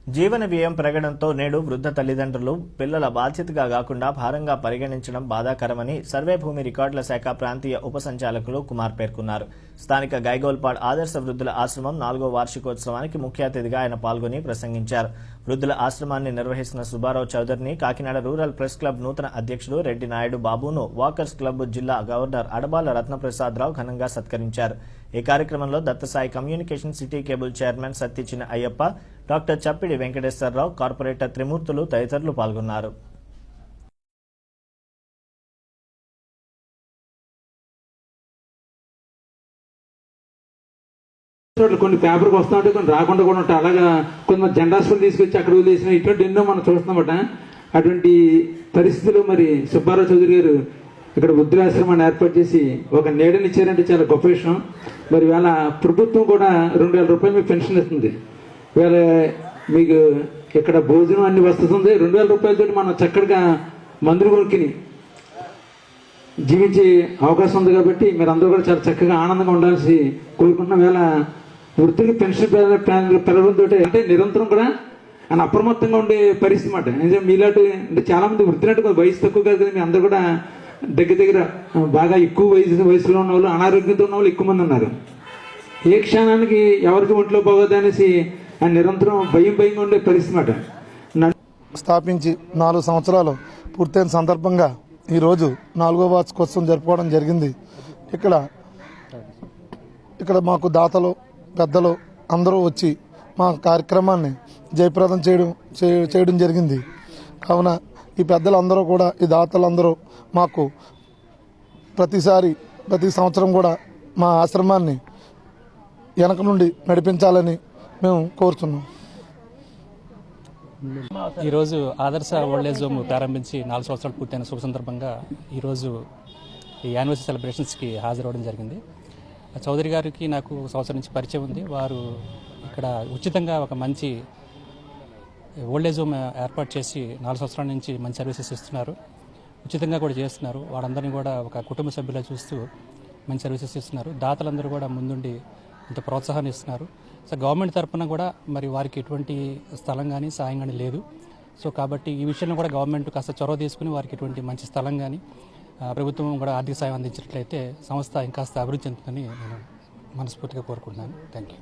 జీవన వ్యయం పెరగడంతో నేడు వృద్ధ తల్లిదండ్రులు పిల్లల బాధ్యతగా కాకుండా భారంగా పరిగణించడం బాధాకరమని సర్వే భూమి రికార్డుల శాఖ ప్రాంతీయ ఉప సంచాలకులు కుమార్ పేర్కొన్నారు. స్థానిక గైగోల్పాడ్ ఆదర్శ వృద్ధుల ఆశ్రమం 4వ వార్షికోత్సవానికి ముఖ్య అతిథిగా ఆయన పాల్గొని ప్రసంగించారు. వృద్ధుల ఆశ్రమాన్ని నిర్వహిస్తున్న సుబ్బారావు చౌదరిని కాకినాడ రూరల్ ప్రెస్ క్లబ్ నూతన అధ్యక్షుడు రెడ్డి నాయుడు బాబును వాకర్స్ క్లబ్ జిల్లా గవర్నర్ అడబాల రత్నప్రసాదరావు ఘనంగా సత్కరించారు. ఈ కార్యక్రమంలో Dattasai communication city cable chairman Satyachina Ayyappa, doctor Chappidi Venkateswararao, corporator Trimurthulu తదితరులు పాల్గొన్నారు. కొన్ని పేపర్కి వస్తూ ఉంటాయి, కొన్ని రాకుండా కూడా ఉంటాయి. అలాగా కొంతమంది జెండాస్లు తీసుకొచ్చి అక్కడ వదిలేసిన ఇటువంటి ఎన్నో మనం చూస్తున్నామట. అటువంటి పరిస్థితులు మరి సుబ్బారావు చౌదరి గారు ఇక్కడ వృద్ధాశ్రమాన్ని ఏర్పాటు చేసి ఒక నీడనిచ్చారంటే చాలా గొప్ప విషయం. మరి వేళ ప్రభుత్వం కూడా 2000 రూపాయలు మీకు పెన్షన్ ఇస్తుంది. వేళ మీకు ఇక్కడ భోజనం అన్ని వస్తుంది. 2000 రూపాయలతో మనం చక్కగా మందులు కొనుక్కుని జీవించే అవకాశం ఉంది. కాబట్టి మీరు అందరూ కూడా చాలా చక్కగా ఆనందంగా ఉండాల్సి కోరుకుంటున్న వేళ వృద్ధులకి పెన్షన్ పెరగడంతో అంటే నిరంతరం కూడా ఆయన అప్రమత్తంగా ఉండే పరిస్థితి మాట. నిజంగా మీలాంటి అంటే చాలా మంది వృద్ధులంటే వయసు తక్కువ కాదు కదా, మీ అందరూ కూడా దగ్గర బాగా ఎక్కువ వయసులో ఉన్న వాళ్ళు, అనారోగ్యంతో ఉన్న వాళ్ళు ఎక్కువ మంది ఉన్నారు. ఏ క్షణానికి ఎవరికి ఒంట్లో పోగొద్దు అనేసి ఆయన నిరంతరం భయంగా ఉండే పరిస్థితి మాట. స్థాపించి 4 సంవత్సరాలు పూర్తయిన సందర్భంగా ఈరోజు 4వ వార్షికోత్సవం జరుపుకోవడం జరిగింది. ఇక్కడ మాకు దాతలు పెద్దలు అందరూ వచ్చి మా కార్యక్రమాన్ని జయప్రదం చేయడం జరిగింది. కావున ఈ పెద్దలందరూ కూడా, ఈ దాతలందరూ మాకు ప్రతి సంవత్సరం కూడా మా ఆశ్రమాన్ని వెనక నుండి నడిపించాలని మేము కోరుతున్నాం. ఈరోజు ఆదర్శ ఓల్డ్ ఏజ్ హోమ్ ప్రారంభించి 4 సంవత్సరాలు పూర్తయిన శుభ సందర్భంగా ఈరోజు ఈ యానివర్సరీ సెలబ్రేషన్స్కి హాజరవడం జరిగింది. చౌదరి గారికి నాకు సంవత్సరం నుంచి పరిచయం ఉంది. వారు ఇక్కడ ఉచితంగా ఒక మంచి ఓల్డ్ ఏజ్ హోమ్ ఏర్పాటు చేసి 4 సంవత్సరాల నుంచి మంచి సర్వీసెస్ ఇస్తున్నారు. ఉచితంగా కూడా చేస్తున్నారు. వారందరినీ కూడా ఒక కుటుంబ సభ్యులా చూస్తూ మంచి సర్వీసెస్ ఇస్తున్నారు. దాతలందరూ కూడా ముందుండి ఇంత ప్రోత్సాహాన్ని ఇస్తున్నారు. సో గవర్నమెంట్ తరఫున కూడా మరి వారికి ఎటువంటి స్థలం కానీ సాయం కానీ లేదు. సో కాబట్టి ఈ విషయంలో కూడా గవర్నమెంట్ కాస్త చొరవ తీసుకుని వారికి ఎటువంటి మంచి స్థలం కానీ ప్రభుత్వం కూడా ఆర్థిక సాయం అందించినట్లయితే సంస్థ ఇంకాస్త అభివృద్ధి చెందుతుందని నేను మనస్ఫూర్తిగా కోరుకుంటున్నాను. Thank you.